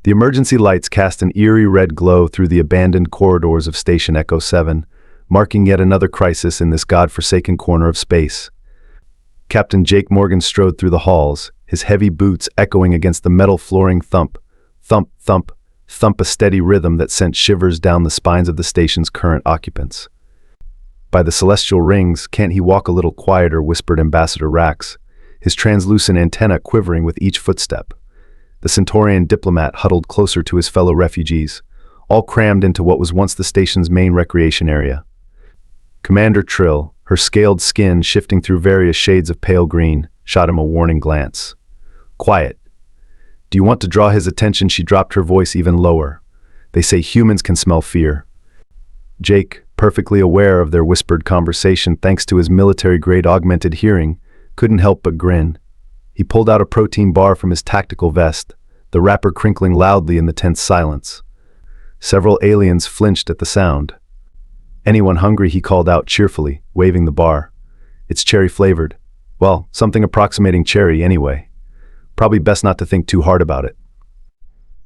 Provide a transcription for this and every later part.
The emergency lights cast an eerie red glow through the abandoned corridors of Station Echo 7, marking yet another crisis in this godforsaken corner of space. Captain Jake Morgan strode through the halls, his heavy boots echoing against the metal flooring thump, thump, thump, thump, a steady rhythm that sent shivers down the spines of the station's current occupants. "By the celestial rings, can't he walk a little quieter?" whispered Ambassador Rax, his translucent antenna quivering with each footstep. The Centaurian diplomat huddled closer to his fellow refugees, all crammed into what was once the station's main recreation area. Commander Trill, her scaled skin shifting through various shades of pale green, shot him a warning glance. "Quiet. Do you want to draw his attention?" She dropped her voice even lower. "They say humans can smell fear." Jake, perfectly aware of their whispered conversation thanks to his military-grade augmented hearing, couldn't help but grin. He pulled out a protein bar from his tactical vest, the wrapper crinkling loudly in the tense silence. Several aliens flinched at the sound. "Anyone hungry?" he called out cheerfully, waving the bar. "It's cherry-flavored. Well, something approximating cherry anyway. Probably best not to think too hard about it."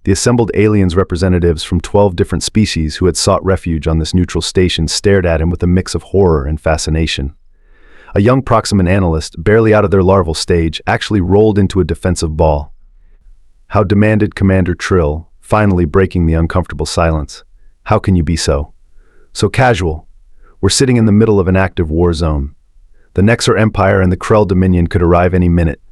The assembled aliens' representatives from 12 different species who had sought refuge on this neutral station stared at him with a mix of horror and fascination. A young Proximan analyst, barely out of their larval stage, actually rolled into a defensive ball. "How," demanded Commander Trill, finally breaking the uncomfortable silence. "How can you be so casual? We're sitting in the middle of an active war zone. The Nexar Empire and the Krell Dominion could arrive any minute."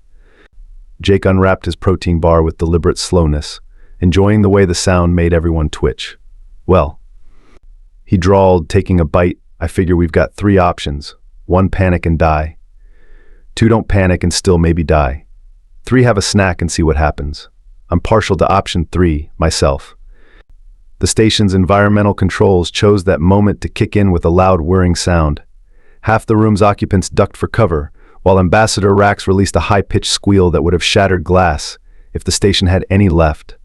Jake unwrapped his protein bar with deliberate slowness, enjoying the way the sound made everyone twitch. "Well," he drawled, taking a bite, "I figure we've got 3 options. 1, panic and die. 2, don't panic and still maybe die. 3, have a snack and see what happens. I'm partial to option 3, myself." The station's environmental controls chose that moment to kick in with a loud whirring sound. Half the room's occupants ducked for cover, while Ambassador Rax released a high-pitched squeal that would have shattered glass if the station had any left.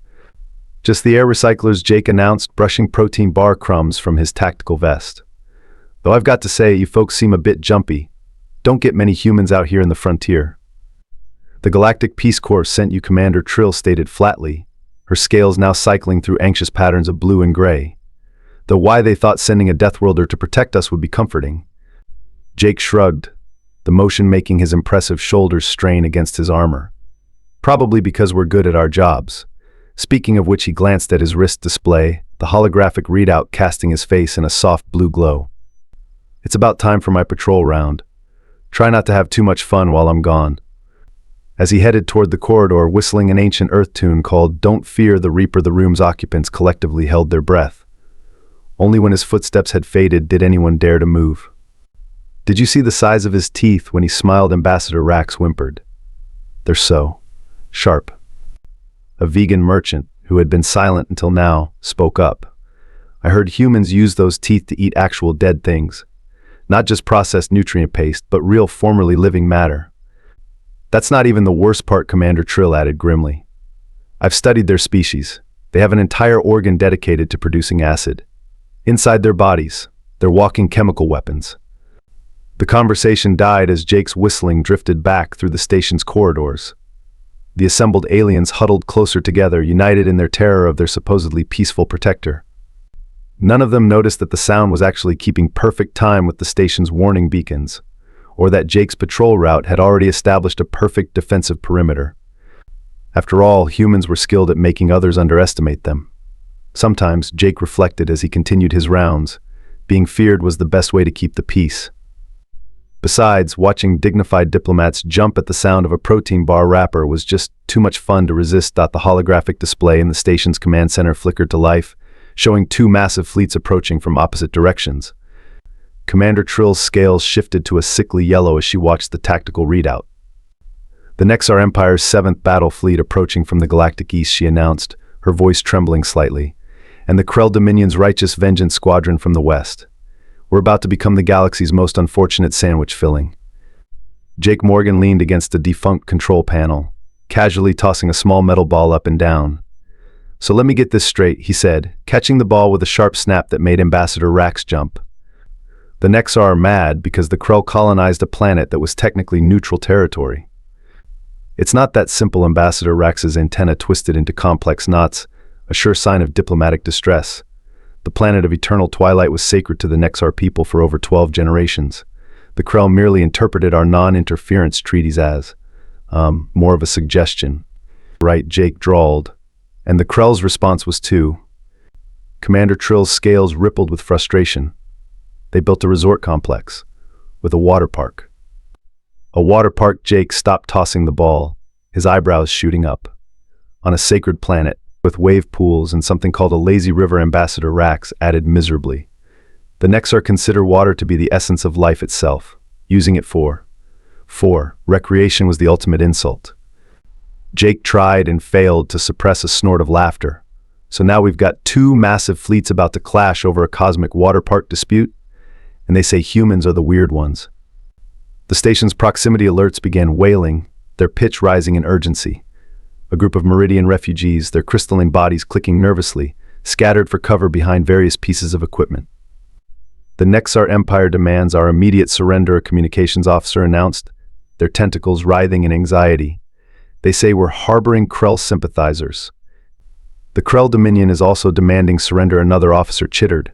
"Just the air recyclers," Jake announced, brushing protein bar crumbs from his tactical vest. "Though I've got to say, you folks seem a bit jumpy. Don't get many humans out here in the frontier." "The Galactic Peace Corps sent you," Commander Trill stated flatly, her scales now cycling through anxious patterns of blue and gray. "Though why they thought sending a Deathworlder to protect us would be comforting." Jake shrugged, the motion making his impressive shoulders strain against his armor. "Probably because we're good at our jobs." Speaking of which, he glanced at his wrist display, the holographic readout casting his face in a soft blue glow. "It's about time for my patrol round. Try not to have too much fun while I'm gone." As he headed toward the corridor, whistling an ancient Earth tune called "Don't Fear the Reaper," the room's occupants collectively held their breath. Only when his footsteps had faded did anyone dare to move. "Did you see the size of his teeth?" When he smiled, Ambassador Rax whimpered. "They're so sharp." A vegan merchant, who had been silent until now, spoke up. "I heard humans use those teeth to eat actual dead things. Not just processed nutrient paste, but real formerly living matter." "That's not even the worst part," Commander Trill added grimly. "I've studied their species. They have an entire organ dedicated to producing acid. Inside their bodies, they're walking chemical weapons." The conversation died as Jake's whistling drifted back through the station's corridors. The assembled aliens huddled closer together, united in their terror of their supposedly peaceful protector. None of them noticed that the sound was actually keeping perfect time with the station's warning beacons, or that Jake's patrol route had already established a perfect defensive perimeter. After all, humans were skilled at making others underestimate them. Sometimes, Jake reflected as he continued his rounds, being feared was the best way to keep the peace. Besides, watching dignified diplomats jump at the sound of a protein bar wrapper was just too much fun to resist. The holographic display in the station's command center flickered to life, showing 2 massive fleets approaching from opposite directions. Commander Trill's scales shifted to a sickly yellow as she watched the tactical readout. "The Nexar Empire's 7th battle fleet approaching from the Galactic East," she announced, her voice trembling slightly, "and the Krell Dominion's Righteous Vengeance Squadron from the west. We're about to become the galaxy's most unfortunate sandwich filling." Jake Morgan leaned against a defunct control panel, casually tossing a small metal ball up and down. "So let me get this straight," he said, catching the ball with a sharp snap that made Ambassador Rax jump. "The Nexar are mad because the Krell colonized a planet that was technically neutral territory." "It's not that simple." Ambassador Rax's antenna twisted into complex knots, a sure sign of diplomatic distress. The planet of eternal twilight was sacred to the Nexar people for over 12 generations. The Krell merely interpreted our non-interference treaties as, more of a suggestion. Right, Jake drawled. And the Krell's response was too. Commander Trill's scales rippled with frustration. They built a resort complex, with a water park. A water park. Jake stopped tossing the ball, his eyebrows shooting up. On a sacred planet, with wave pools and something called a lazy river. Ambassador Rax added miserably. The Nexar consider water to be the essence of life itself, using it for recreation was the ultimate insult. Jake tried and failed to suppress a snort of laughter. So now we've got two massive fleets about to clash over a cosmic water park dispute, and they say humans are the weird ones. The station's proximity alerts began wailing, their pitch rising in urgency. A group of Meridian refugees, their crystalline bodies clicking nervously, scattered for cover behind various pieces of equipment. The Nexar Empire demands our immediate surrender, a communications officer announced, their tentacles writhing in anxiety. They say we're harboring Krell sympathizers. The Krell Dominion is also demanding surrender, another officer chittered.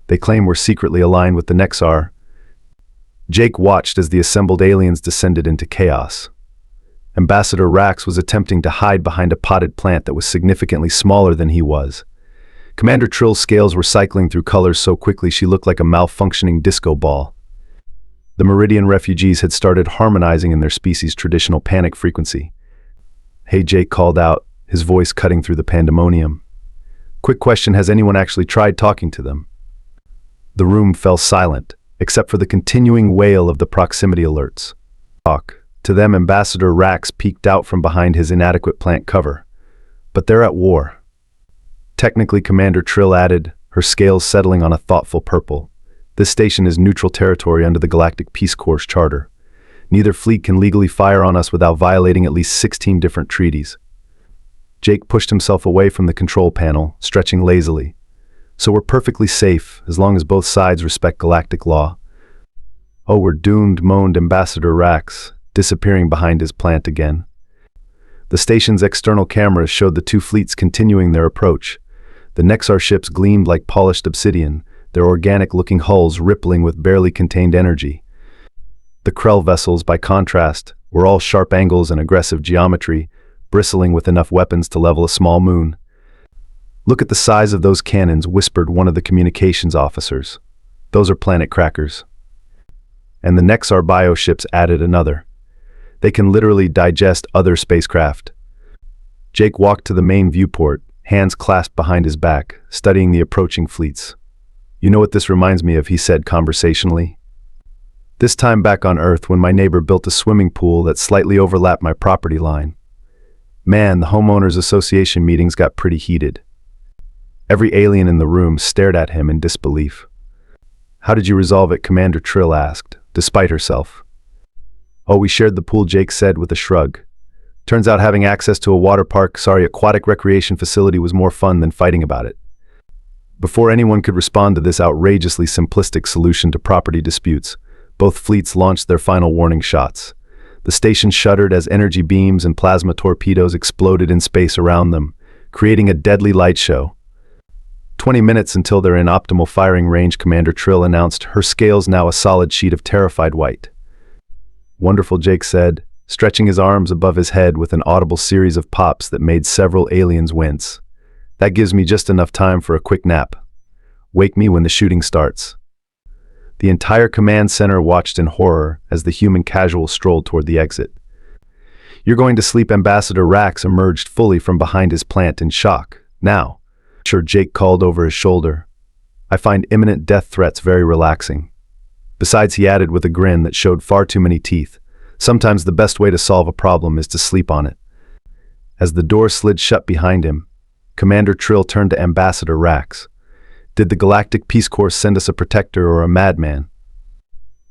They claim we're secretly aligned with the Nexar. Jake watched as the assembled aliens descended into chaos. Ambassador Rax was attempting to hide behind a potted plant that was significantly smaller than he was. Commander Trill's scales were cycling through colors so quickly she looked like a malfunctioning disco ball. The Meridian refugees had started harmonizing in their species' traditional panic frequency. Hey, Jake called out, his voice cutting through the pandemonium. Quick question, has anyone actually tried talking to them? The room fell silent, except for the continuing wail of the proximity alerts. To them, Ambassador Rax peeked out from behind his inadequate plant cover. But they're at war. Technically, Commander Trill added, her scales settling on a thoughtful purple. This station is neutral territory under the Galactic Peace Corps charter. Neither fleet can legally fire on us without violating at least 16 different treaties. Jake pushed himself away from the control panel, stretching lazily. So we're perfectly safe, as long as both sides respect galactic law. Oh, we're doomed, moaned Ambassador Rax, disappearing behind his plant again. The station's external cameras showed the two fleets continuing their approach. The Nexar ships gleamed like polished obsidian, their organic-looking hulls rippling with barely contained energy. The Krell vessels, by contrast, were all sharp angles and aggressive geometry, bristling with enough weapons to level a small moon. Look at the size of those cannons, whispered one of the communications officers. Those are planet crackers. And the Nexar bioships added another. They can literally digest other spacecraft. Jake walked to the main viewport, hands clasped behind his back, studying the approaching fleets. You know what this reminds me of, he said conversationally. This time back on Earth when my neighbor built a swimming pool that slightly overlapped my property line. Man, the homeowners association meetings got pretty heated. Every alien in the room stared at him in disbelief. How did you resolve it? Commander Trill asked, despite herself. Oh, we shared the pool, Jake said with a shrug. Turns out having access to a aquatic recreation facility was more fun than fighting about it. Before anyone could respond to this outrageously simplistic solution to property disputes, both fleets launched their final warning shots. The station shuddered as energy beams and plasma torpedoes exploded in space around them, creating a deadly light show. 20 minutes until they're in optimal firing range, Commander Trill announced, her scales now a solid sheet of terrified white. Wonderful, Jake said, stretching his arms above his head with an audible series of pops that made several aliens wince. That gives me just enough time for a quick nap. Wake me when the shooting starts. The entire command center watched in horror as the human casual strolled toward the exit. You're going to sleep, Ambassador Rax emerged fully from behind his plant in shock. Now, sure, Jake called over his shoulder. I find imminent death threats very relaxing. Besides, he added with a grin that showed far too many teeth, sometimes the best way to solve a problem is to sleep on it. As the door slid shut behind him, Commander Trill turned to Ambassador Rax. Did the Galactic Peace Corps send us a protector or a madman?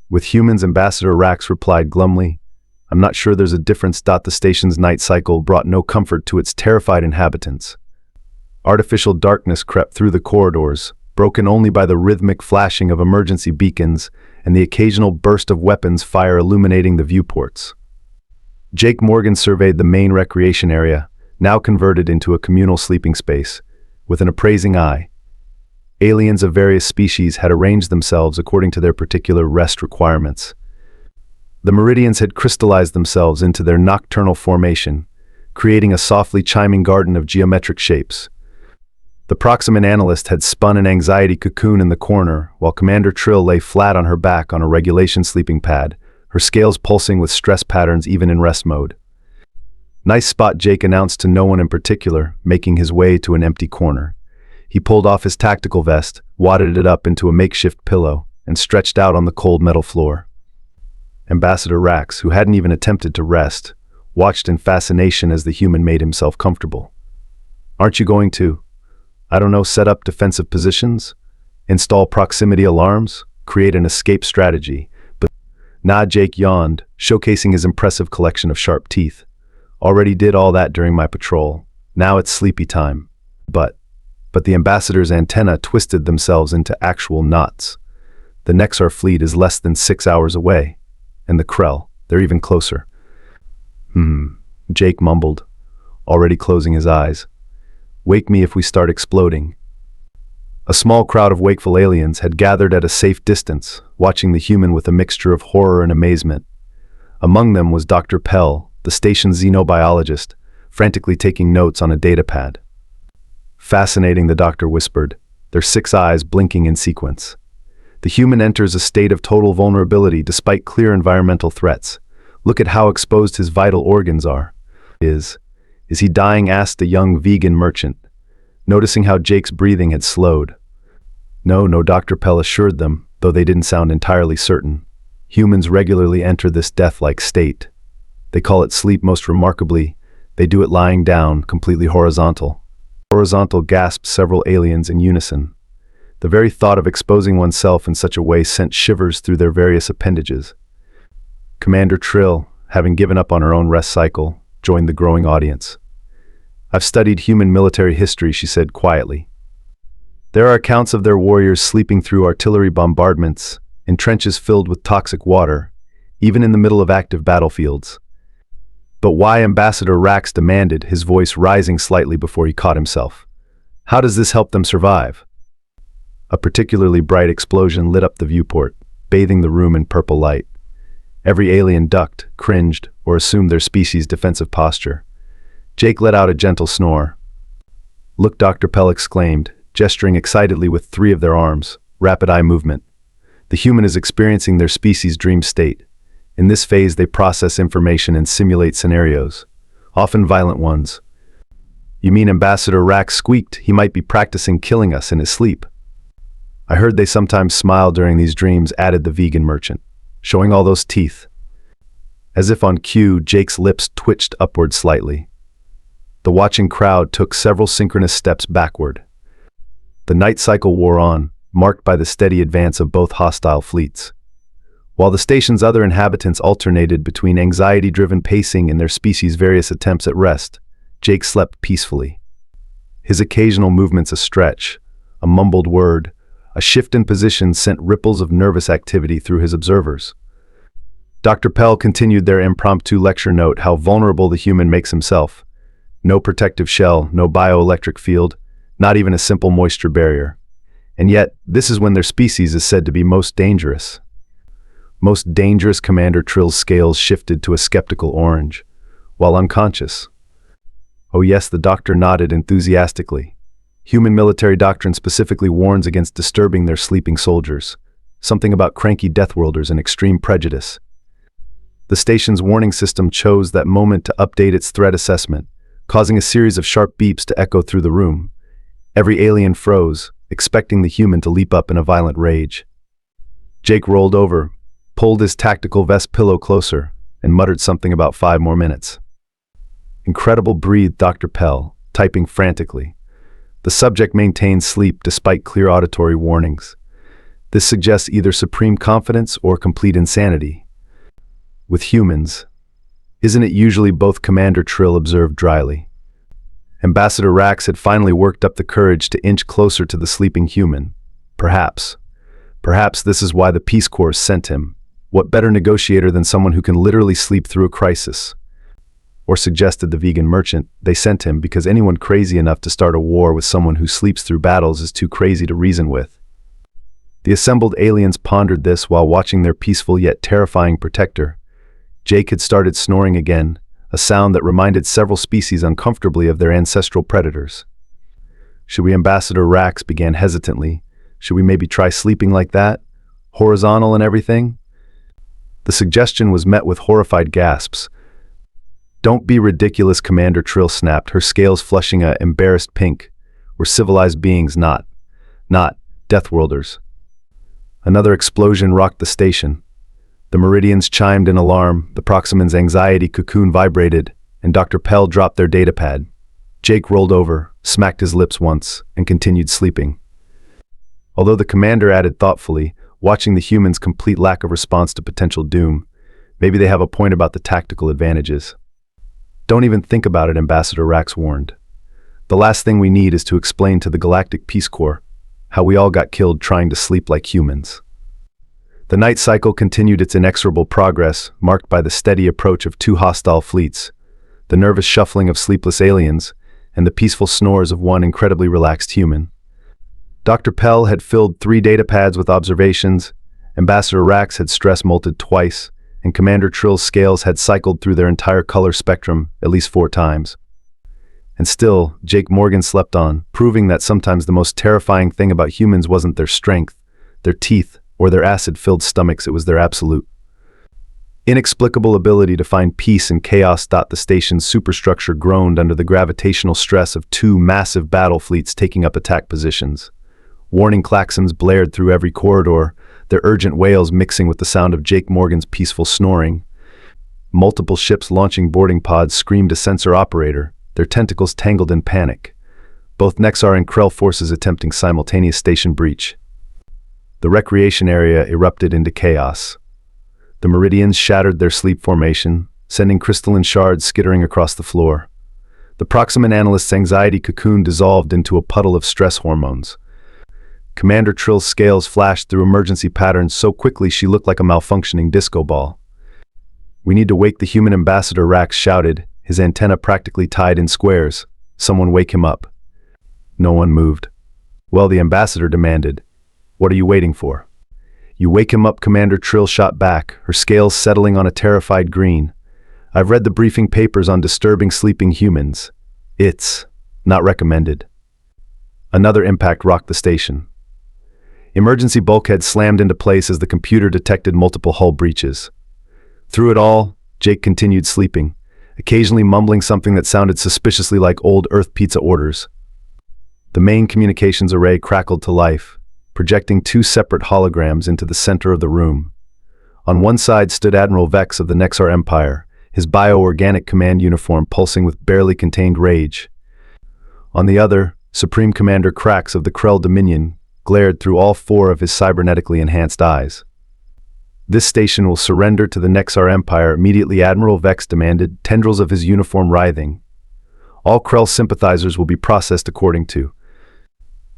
With humans, Ambassador Rax replied glumly, I'm not sure there's a difference. The station's night cycle brought no comfort to its terrified inhabitants. Artificial darkness crept through the corridors, broken only by the rhythmic flashing of emergency beacons and the occasional burst of weapons fire illuminating the viewports. Jake Morgan surveyed the main recreation area, now converted into a communal sleeping space, with an appraising eye. Aliens of various species had arranged themselves according to their particular rest requirements. The meridians had crystallized themselves into their nocturnal formation, creating a softly chiming garden of geometric shapes. The Proximate analyst had spun an anxiety cocoon in the corner, while Commander Trill lay flat on her back on a regulation sleeping pad, her scales pulsing with stress patterns even in rest mode. "Nice spot," Jake announced to no one in particular, making his way to an empty corner. He pulled off his tactical vest, wadded it up into a makeshift pillow, and stretched out on the cold metal floor. Ambassador Rax, who hadn't even attempted to rest, watched in fascination as the human made himself comfortable. "Aren't you going to, I don't know, set up defensive positions? Install proximity alarms? Create an escape strategy?" But nah, Jake yawned, showcasing his impressive collection of sharp teeth. "Already did all that during my patrol. Now it's sleepy time." But the ambassador's antennae twisted themselves into actual knots. The Nexar fleet is less than 6 hours away, and the Krell, they're even closer. Jake mumbled, already closing his eyes. "Wake me if we start exploding." A small crowd of wakeful aliens had gathered at a safe distance, watching the human with a mixture of horror and amazement. Among them was Dr. Pell, the station's xenobiologist, frantically taking notes on a datapad. "Fascinating," the doctor whispered, their 6 eyes blinking in sequence. "The human enters a state of total vulnerability despite clear environmental threats. Look at how exposed his vital organs are." Is he dying?" asked a young vegan merchant, noticing how Jake's breathing had slowed. No, Dr. Pell assured them, though they didn't sound entirely certain. "Humans regularly enter this death-like state. They call it sleep. Most remarkably, they do it lying down, completely horizontal." "Horizontal," gasped several aliens in unison. The very thought of exposing oneself in such a way sent shivers through their various appendages. Commander Trill, having given up on her own rest cycle, joined the growing audience. "I've studied human military history," she said quietly. "There are accounts of their warriors sleeping through artillery bombardments, in trenches filled with toxic water, even in the middle of active battlefields." "But why?" Ambassador Rax demanded, his voice rising slightly before he caught himself. "How does this help them survive?" A particularly bright explosion lit up the viewport, bathing the room in purple light. Every alien ducked, cringed, or assumed their species' defensive posture. Jake let out a gentle snore. "Look," Dr. Pell exclaimed, gesturing excitedly with 3 of their arms, rapid eye movement. "The human is experiencing their species' dream state. In this phase, they process information and simulate scenarios, often violent ones." "You mean," Ambassador Rax squeaked, "he might be practicing killing us in his sleep?" "I heard they sometimes smile during these dreams," added the vegan merchant, showing all those teeth. As if on cue, Jake's lips twitched upward slightly. The watching crowd took several synchronous steps backward. The night cycle wore on, marked by the steady advance of both hostile fleets. While the station's other inhabitants alternated between anxiety-driven pacing and their species' various attempts at rest, Jake slept peacefully. His occasional movements a stretch, a mumbled word, a shift in position sent ripples of nervous activity through his observers. Dr. Pell continued their impromptu lecture note how vulnerable the human makes himself. No protective shell, no bioelectric field, not even a simple moisture barrier. And yet, this is when their species is said to be most dangerous. Most dangerous? Commander Trill's scales shifted to a skeptical orange, while unconscious. "Oh yes," the doctor nodded enthusiastically. "Human military doctrine specifically warns against disturbing their sleeping soldiers. Something about cranky deathworlders and extreme prejudice." The station's warning system chose that moment to update its threat assessment, causing a series of sharp beeps to echo through the room. Every alien froze, expecting the human to leap up in a violent rage. Jake rolled over, pulled his tactical vest pillow closer, and muttered something about 5 more minutes. "Incredible," breathed Dr. Pell, typing frantically. The subject maintained sleep despite clear auditory warnings. This suggests either supreme confidence or complete insanity. "With humans, isn't it usually both?" Commander Trill observed dryly. Ambassador Rax had finally worked up the courage to inch closer to the sleeping human. Perhaps this is why the Peace Corps sent him. What better negotiator than someone who can literally sleep through a crisis? or suggested the vegan merchant they sent him because anyone crazy enough to start a war with someone who sleeps through battles is too crazy to reason with. The assembled aliens pondered this while watching their peaceful yet terrifying protector. Jake had started snoring again, a sound that reminded several species uncomfortably of their ancestral predators. "Should we?" Ambassador Rax began hesitantly. "Should we maybe try sleeping like that? Horizontal and everything?" The suggestion was met with horrified gasps. "Don't be ridiculous," Commander Trill snapped, her scales flushing a embarrassed pink. "We're civilized beings, not Deathworlders." Another explosion rocked the station. The Meridians chimed in alarm, the Proximan's anxiety cocoon vibrated, and Dr. Pell dropped their datapad. Jake rolled over, smacked his lips once, and continued sleeping. Although the commander added thoughtfully, watching the humans' complete lack of response to potential doom, maybe they have a point about the tactical advantages. "Don't even think about it," Ambassador Rax warned. "The last thing we need is to explain to the Galactic Peace Corps how we all got killed trying to sleep like humans." The night cycle continued its inexorable progress, marked by the steady approach of two hostile fleets, the nervous shuffling of sleepless aliens, and the peaceful snores of one incredibly relaxed human. Dr. Pell had filled 3 datapads with observations, Ambassador Rax had stress molted twice, and Commander Trill's scales had cycled through their entire color spectrum at least 4 times. And still, Jake Morgan slept on, proving that sometimes the most terrifying thing about humans wasn't their strength, their teeth, or their acid-filled stomachs, it was their absolute, inexplicable ability to find peace in chaos. The station's superstructure groaned under the gravitational stress of 2 massive battle fleets taking up attack positions. Warning klaxons blared through every corridor, their urgent wails mixing with the sound of Jake Morgan's peaceful snoring. Multiple ships launching boarding pods screamed a sensor operator, their tentacles tangled in panic. Both Nexar and Krell forces attempting simultaneous station breach. The recreation area erupted into chaos. The Meridians shattered their sleep formation, sending crystalline shards skittering across the floor. The Proximan analyst's anxiety cocoon dissolved into a puddle of stress hormones. Commander Trill's scales flashed through emergency patterns so quickly she looked like a malfunctioning disco ball. "We need to wake the human," Ambassador Rax shouted, his antenna practically tied in squares. "Someone wake him up." No one moved. "Well," the ambassador demanded, "what are you waiting for?" "You wake him up," Commander Trill shot back, her scales settling on a terrified green. "I've read the briefing papers on disturbing sleeping humans. It's not recommended." Another impact rocked the station. Emergency bulkheads slammed into place as the computer detected multiple hull breaches. Through it all, Jake continued sleeping, occasionally mumbling something that sounded suspiciously like old Earth pizza orders. The main communications array crackled to life, projecting 2 separate holograms into the center of the room. On one side stood Admiral Vex of the Nexar Empire, his bioorganic command uniform pulsing with barely contained rage. On the other, Supreme Commander Krax of the Krell Dominion glared through all 4 of his cybernetically enhanced eyes. "This station will surrender to the Nexar Empire immediately," Admiral Vex demanded, tendrils of his uniform writhing. "All Krell sympathizers will be processed according to."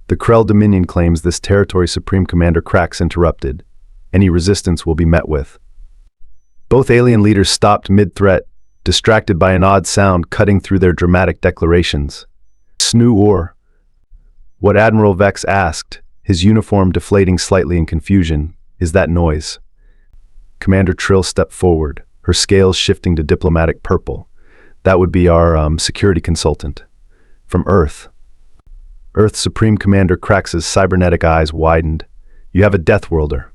"The Krell Dominion claims this territory," Supreme Commander Krax interrupted. "Any resistance will be met with." Both alien leaders stopped mid-threat, distracted by an odd sound cutting through their dramatic declarations. "Snoo or?" What Admiral Vex asked, his uniform deflating slightly in confusion, "is that noise?" Commander Trill stepped forward, her scales shifting to diplomatic purple. "That would be our security consultant. From Earth." Earth's Supreme Commander Krax's cybernetic eyes widened. "You have a Deathworlder.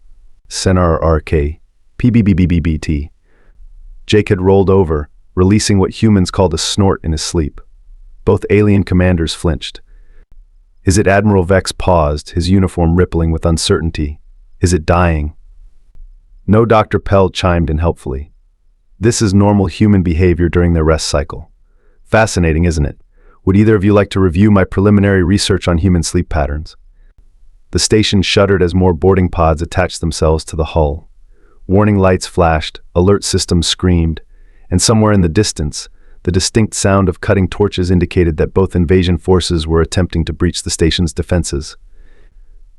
Senar RK. PBBBBT." Jake had rolled over, releasing what humans called a snort in his sleep. Both alien commanders flinched. "Is it?" Admiral Vex paused, his uniform rippling with uncertainty. "Is it dying?" No, Dr. Pell chimed in helpfully. "This is normal human behavior during their rest cycle." "Fascinating, isn't it? Would either of you like to review my preliminary research on human sleep patterns?" The station shuddered as more boarding pods attached themselves to the hull. Warning lights flashed, alert systems screamed, and somewhere in the distance, the distinct sound of cutting torches indicated that both invasion forces were attempting to breach the station's defenses.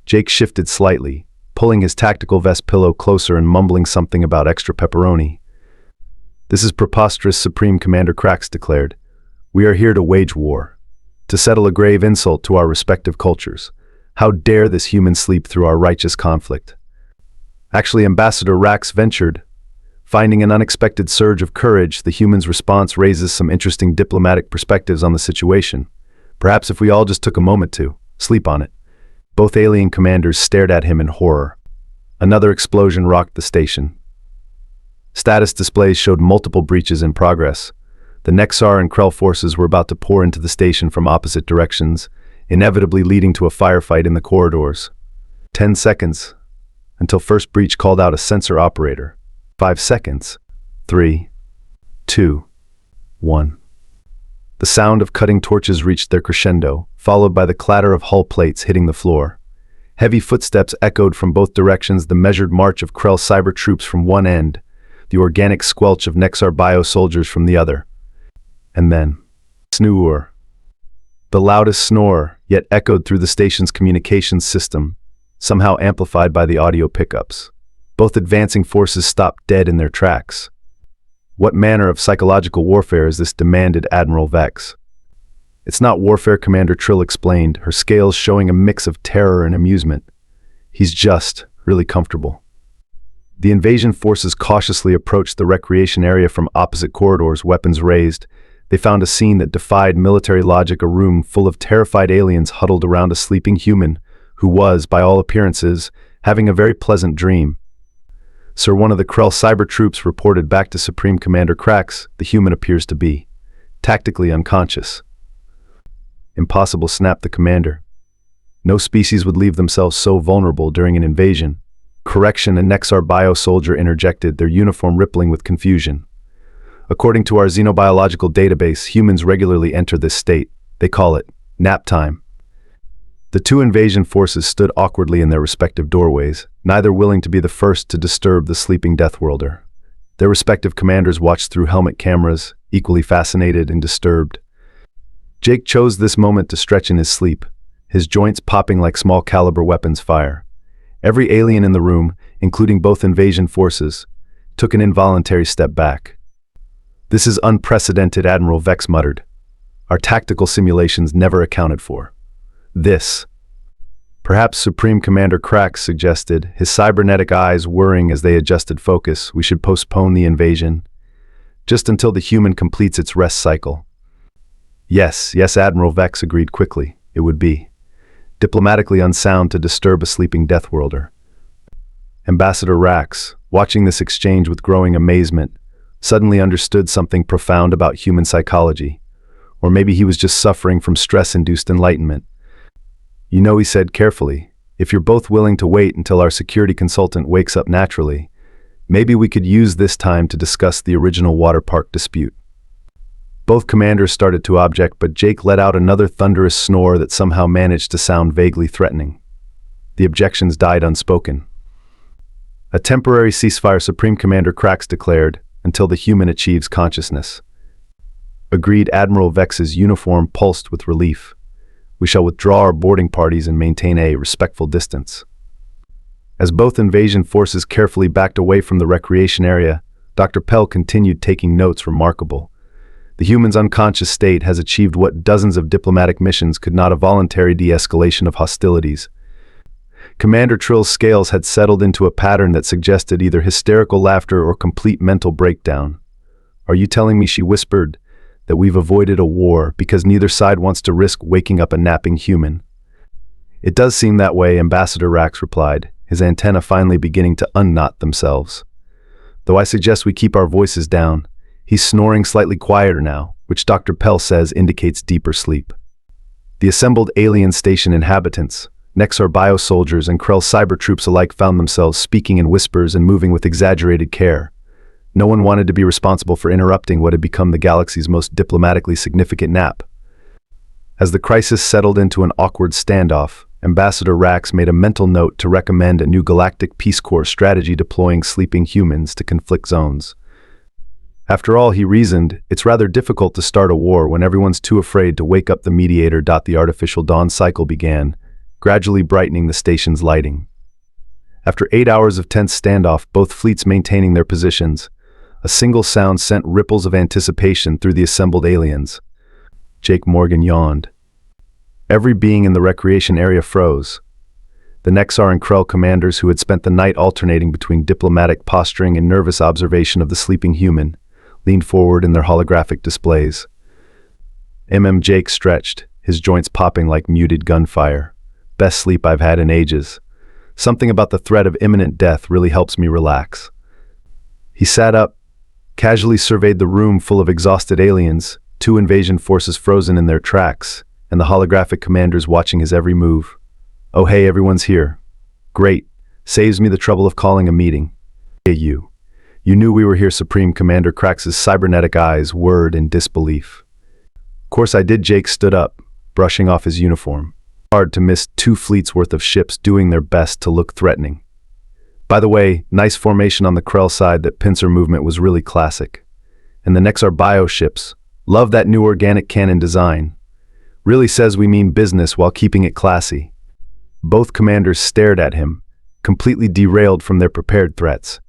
Jake shifted slightly, pulling his tactical vest pillow closer and mumbling something about extra pepperoni. The "This is preposterous," Supreme Commander Krax declared. "We are here to wage war, to settle a grave insult to our respective cultures. How dare this human sleep through our righteous conflict?" Actually, Ambassador Rax ventured. Finding an unexpected surge of courage, the human's response raises some interesting diplomatic perspectives on the situation. Perhaps if we all just took a moment to sleep on it. Both alien commanders stared at him in horror. Another explosion rocked the station. Status displays showed multiple breaches in progress. The Nexar and Krell forces were about to pour into the station from opposite directions, inevitably leading to a firefight in the corridors. 10 seconds, until first breach called out a sensor operator. 5 seconds. 3, 2, 1. The sound of cutting torches reached their crescendo, followed by the clatter of hull plates hitting the floor. Heavy footsteps echoed from both directions, the measured march of Krell cyber troops from one end, the organic squelch of Nexar bio soldiers from the other. And then, snore. The loudest snore, yet echoed through the station's communications system, somehow amplified by the audio pickups. Both advancing forces stopped dead in their tracks. "What manner of psychological warfare is this?" demanded Admiral Vex. "It's not warfare," Commander Trill explained, her scales showing a mix of terror and amusement. "He's just really comfortable." The invasion forces cautiously approached the recreation area from opposite corridors, weapons raised. They found a scene that defied military logic, a room full of terrified aliens huddled around a sleeping human who was, by all appearances, having a very pleasant dream. "Sir, one of the Krell cyber troops reported back to Supreme Commander Krax. The human appears to be tactically unconscious." "Impossible," snapped the commander. "No species would leave themselves so vulnerable during an invasion." "Correction," a Nexar bio-soldier interjected, their uniform rippling with confusion. "According to our xenobiological database, humans regularly enter this state. They call it nap time." The two invasion forces stood awkwardly in their respective doorways, neither willing to be the first to disturb the sleeping Deathworlder. Their respective commanders watched through helmet cameras, equally fascinated and disturbed. Jake chose this moment to stretch in his sleep, his joints popping like small caliber weapons fire. Every alien in the room, including both invasion forces, took an involuntary step back. "This is unprecedented," Admiral Vex muttered. "Our tactical simulations never accounted for this." Perhaps Supreme Commander Krax suggested, his cybernetic eyes whirring as they adjusted focus, "We should postpone the invasion, just until the human completes its rest cycle." Yes, Admiral Vex agreed quickly. It would be diplomatically unsound to disturb a sleeping Deathworlder. Ambassador Rax, watching this exchange with growing amazement, suddenly understood something profound about human psychology. Or maybe he was just suffering from stress-induced enlightenment. "You know," he said carefully, "if you're both willing to wait until our security consultant wakes up naturally, maybe we could use this time to discuss the original water park dispute." Both commanders started to object, but Jake let out another thunderous snore that somehow managed to sound vaguely threatening. The objections died unspoken. "A temporary ceasefire," Supreme Commander Krax declared, "until the human achieves consciousness." Agreed, Admiral Vex's uniform pulsed with relief. "We shall withdraw our boarding parties and maintain a respectful distance." As both invasion forces carefully backed away from the recreation area, Dr. Pell continued taking notes. "Remarkable. The human's unconscious state has achieved what dozens of diplomatic missions could not: a voluntary de-escalation of hostilities." Commander Trill's scales had settled into a pattern that suggested either hysterical laughter or complete mental breakdown. "Are you telling me," she whispered, "that we've avoided a war because neither side wants to risk waking up a napping human?" "It does seem that way," Ambassador Rax replied, his antennae finally beginning to unknot themselves. "Though I suggest we keep our voices down. He's snoring slightly quieter now, which Dr. Pell says indicates deeper sleep." The assembled alien station inhabitants, Nexar bio-soldiers and Krell cyber troops alike, found themselves speaking in whispers and moving with exaggerated care. No one wanted to be responsible for interrupting what had become the galaxy's most diplomatically significant nap. As the crisis settled into an awkward standoff, Ambassador Rax made a mental note to recommend a new Galactic Peace Corps strategy deploying sleeping humans to conflict zones. After all, he reasoned, it's rather difficult to start a war when everyone's too afraid to wake up the mediator. The artificial dawn cycle began, gradually brightening the station's lighting. After 8 hours of tense standoff, both fleets maintaining their positions, A single sound sent ripples of anticipation through the assembled aliens. Jake Morgan yawned. Every being in the recreation area froze. The Nexar and Krell commanders, who had spent the night alternating between diplomatic posturing and nervous observation of the sleeping human, leaned forward in their holographic displays. Jake stretched, his joints popping like muted gunfire. Best sleep I've had in ages. Something about the threat of imminent death really helps me relax. He sat up, casually surveyed the room full of exhausted aliens, 2 invasion forces frozen in their tracks, and the holographic commanders watching his every move. Oh hey, everyone's here. Great. Saves me the trouble of calling a meeting. Hey you. You knew we were here, Supreme Commander Krax's cybernetic eyes whirred in disbelief. Of course I did. Jake stood up, brushing off his uniform. Hard to miss 2 fleets worth of ships doing their best to look threatening. By the way, nice formation on the Krell side. That pincer movement was really classic. And the Nexar bio ships. Love that new organic cannon design. Really says we mean business while keeping it classy. Both commanders stared at him, completely derailed from their prepared threats.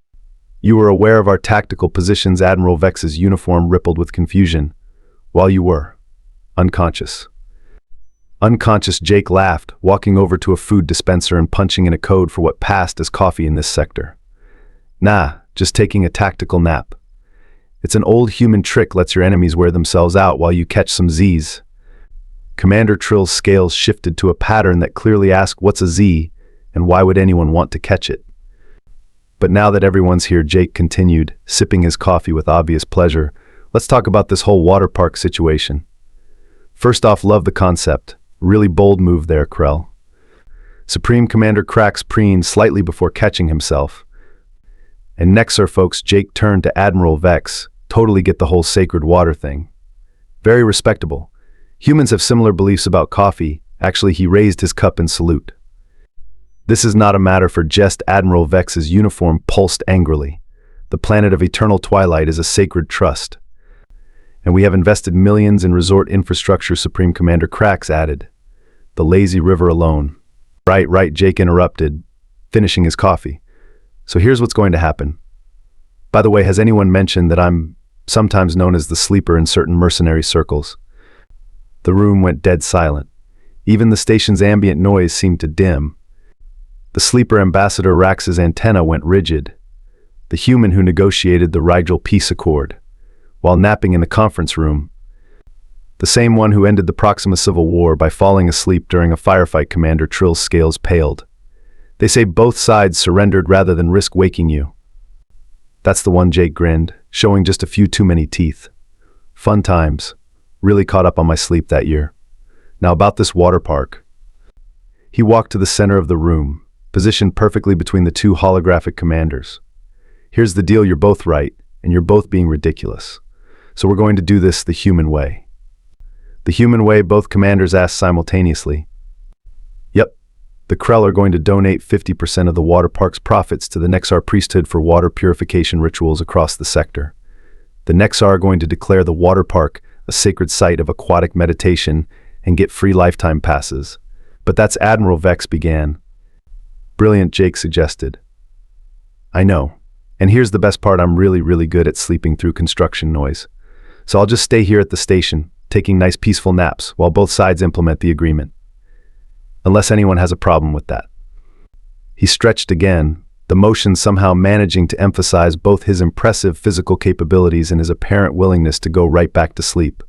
You were aware of our tactical positions. Admiral Vex's uniform rippled with confusion. While you were unconscious. Unconscious, Jake laughed, walking over to a food dispenser and punching in a code for what passed as coffee in this sector. Nah, just taking a tactical nap. It's an old human trick, lets your enemies wear themselves out while you catch some Z's. Commander Trill's scales shifted to a pattern that clearly asked what's a Z, and why would anyone want to catch it? But now that everyone's here, Jake continued, sipping his coffee with obvious pleasure, let's talk about this whole water park situation. First off, love the concept. Really bold move there, Krell. Supreme Commander Krax preened slightly before catching himself. And Nexar folks, Jake turned to Admiral Vex, totally get the whole sacred water thing. Very respectable. Humans have similar beliefs about coffee. Actually, he raised his cup in salute. This is not a matter for jest. Admiral Vex's uniform pulsed angrily. The planet of eternal twilight is a sacred trust. And we have invested millions in resort infrastructure, Supreme Commander Krax added. The lazy river alone. Right, Jake interrupted, finishing his coffee. So here's what's going to happen. By the way, has anyone mentioned that I'm sometimes known as the sleeper in certain mercenary circles? The room went dead silent. Even the station's ambient noise seemed to dim. The sleeper, Ambassador Rax's antenna went rigid. The human who negotiated the Galactic Peace Accord, while napping in the conference room. The same one who ended the Proxima Civil War by falling asleep during a firefight. Commander Trill's scales paled. They say both sides surrendered rather than risk waking you. That's the one, Jake grinned, showing just a few too many teeth. Fun times. Really caught up on my sleep that year. Now about this water park. He walked to the center of the room, positioned perfectly between the 2 holographic commanders. Here's the deal, you're both right, and you're both being ridiculous. So we're going to do this the human way. The human way, both commanders asked simultaneously. Yep, the Krell are going to donate 50% of the water park's profits to the Nexar priesthood for water purification rituals across the sector. The Nexar are going to declare the water park a sacred site of aquatic meditation and get free lifetime passes. But that's Admiral Vex began. Brilliant, Jake suggested. I know. And here's the best part, I'm really good at sleeping through construction noise. So I'll just stay here at the station, taking nice peaceful naps while both sides implement the agreement. Unless anyone has a problem with that. He stretched again, the motion somehow managing to emphasize both his impressive physical capabilities and his apparent willingness to go right back to sleep.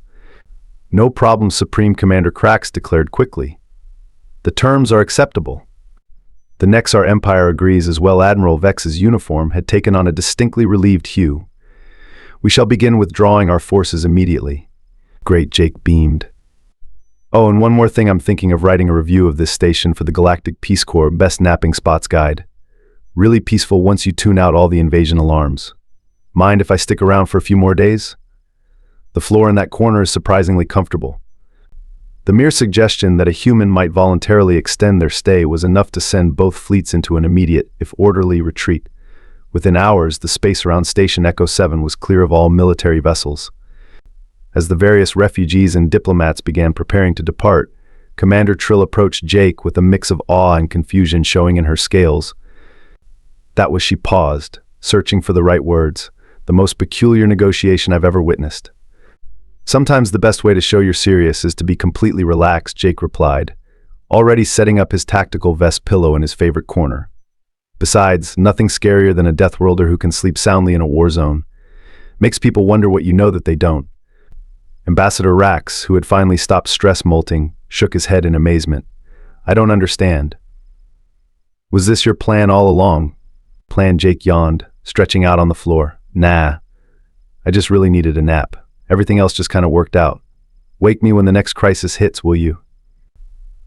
No problem, Supreme Commander Krax declared quickly. The terms are acceptable. The Nexar Empire agrees as well. Admiral Vex's uniform had taken on a distinctly relieved hue. We shall begin withdrawing our forces immediately. Great, Jake beamed. Oh, and one more thing, I'm thinking of writing a review of this station for the Galactic Peace Corps Best Napping Spots Guide. Really peaceful once you tune out all the invasion alarms. Mind if I stick around for a few more days? The floor in that corner is surprisingly comfortable. The mere suggestion that a human might voluntarily extend their stay was enough to send both fleets into an immediate, if orderly, retreat. Within hours, the space around Station Echo 7 was clear of all military vessels. As the various refugees and diplomats began preparing to depart, Commander Trill approached Jake with a mix of awe and confusion showing in her scales. That was, she paused, searching for the right words. the most peculiar negotiation I've ever witnessed. Sometimes the best way to show you're serious is to be completely relaxed, Jake replied, already setting up his tactical vest pillow in his favorite corner. Besides, nothing scarier than a Deathworlder who can sleep soundly in a war zone. Makes people wonder what you know that they don't. Ambassador Rax, who had finally stopped stress molting, shook his head in amazement. I don't understand. Was this your plan all along? Plan, Jake yawned, stretching out on the floor. Nah. I just really needed a nap. Everything else just kind of worked out. Wake me when the next crisis hits, will you?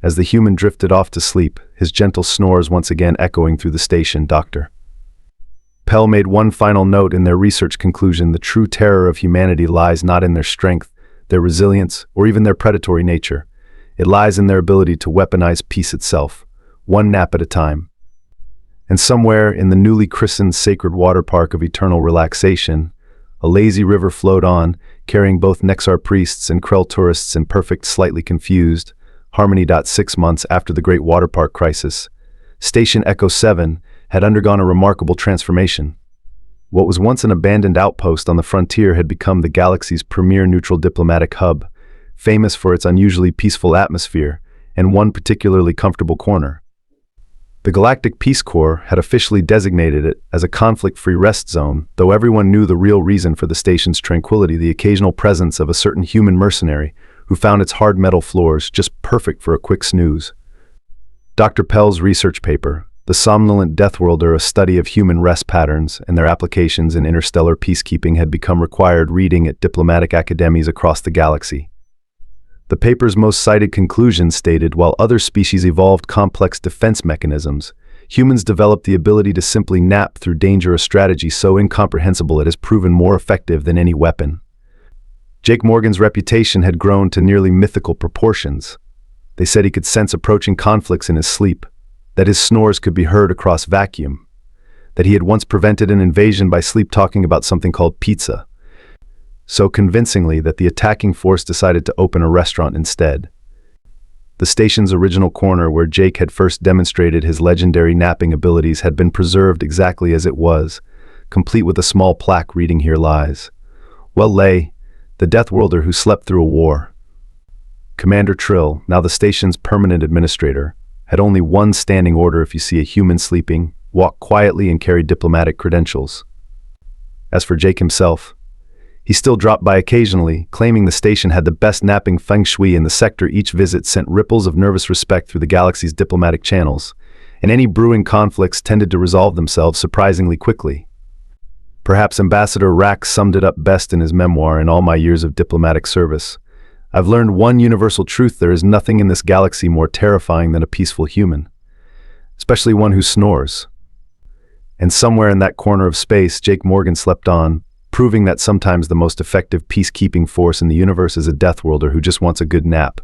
As the human drifted off to sleep, his gentle snores once again echoing through the station, Dr. Pell made one final note in their research conclusion: the true terror of humanity lies not in their strength, their resilience, or even their predatory nature. It lies in their ability to weaponize peace itself, one nap at a time. And somewhere in the newly christened sacred water park of eternal relaxation, a lazy river flowed on, carrying both Nexar priests and Krell tourists in perfect, slightly confused harmony. 6 months after the Great Water Park Crisis, Station Echo 7 had undergone a remarkable transformation. What was once an abandoned outpost on the frontier had become the galaxy's premier neutral diplomatic hub, famous for its unusually peaceful atmosphere and one particularly comfortable corner. The Galactic Peace Corps had officially designated it as a conflict-free rest zone, though everyone knew the real reason for the station's tranquility: the occasional presence of a certain human mercenary who found its hard metal floors just perfect for a quick snooze. Dr. Pell's research paper, The Somnolent Deathworlder, a study of human rest patterns and their applications in interstellar peacekeeping, had become required reading at diplomatic academies across the galaxy. The paper's most cited conclusion stated, while other species evolved complex defense mechanisms, humans developed the ability to simply nap through danger, a strategy so incomprehensible it has proven more effective than any weapon. Jake Morgan's reputation had grown to nearly mythical proportions. They said he could sense approaching conflicts in his sleep, that his snores could be heard across vacuum, that he had once prevented an invasion by sleep-talking about something called pizza, so convincingly that the attacking force decided to open a restaurant instead. The station's original corner where Jake had first demonstrated his legendary napping abilities had been preserved exactly as it was, complete with a small plaque reading, "Here lies well lay the Deathworlder who slept through a war." Commander Trill, now the station's permanent administrator, had only one standing order: if you see a human sleeping, walk quietly and carry diplomatic credentials. As for Jake himself, he still dropped by occasionally, claiming the station had the best napping feng shui in the sector. Each visit sent ripples of nervous respect through the galaxy's diplomatic channels, and any brewing conflicts tended to resolve themselves surprisingly quickly. Perhaps Ambassador Rax summed it up best in his memoir, "In all my years of diplomatic service, I've learned one universal truth: there is nothing in this galaxy more terrifying than a peaceful human, especially one who snores." And somewhere in that corner of space, Jake Morgan slept on, proving that sometimes the most effective peacekeeping force in the universe is a Deathworlder who just wants a good nap.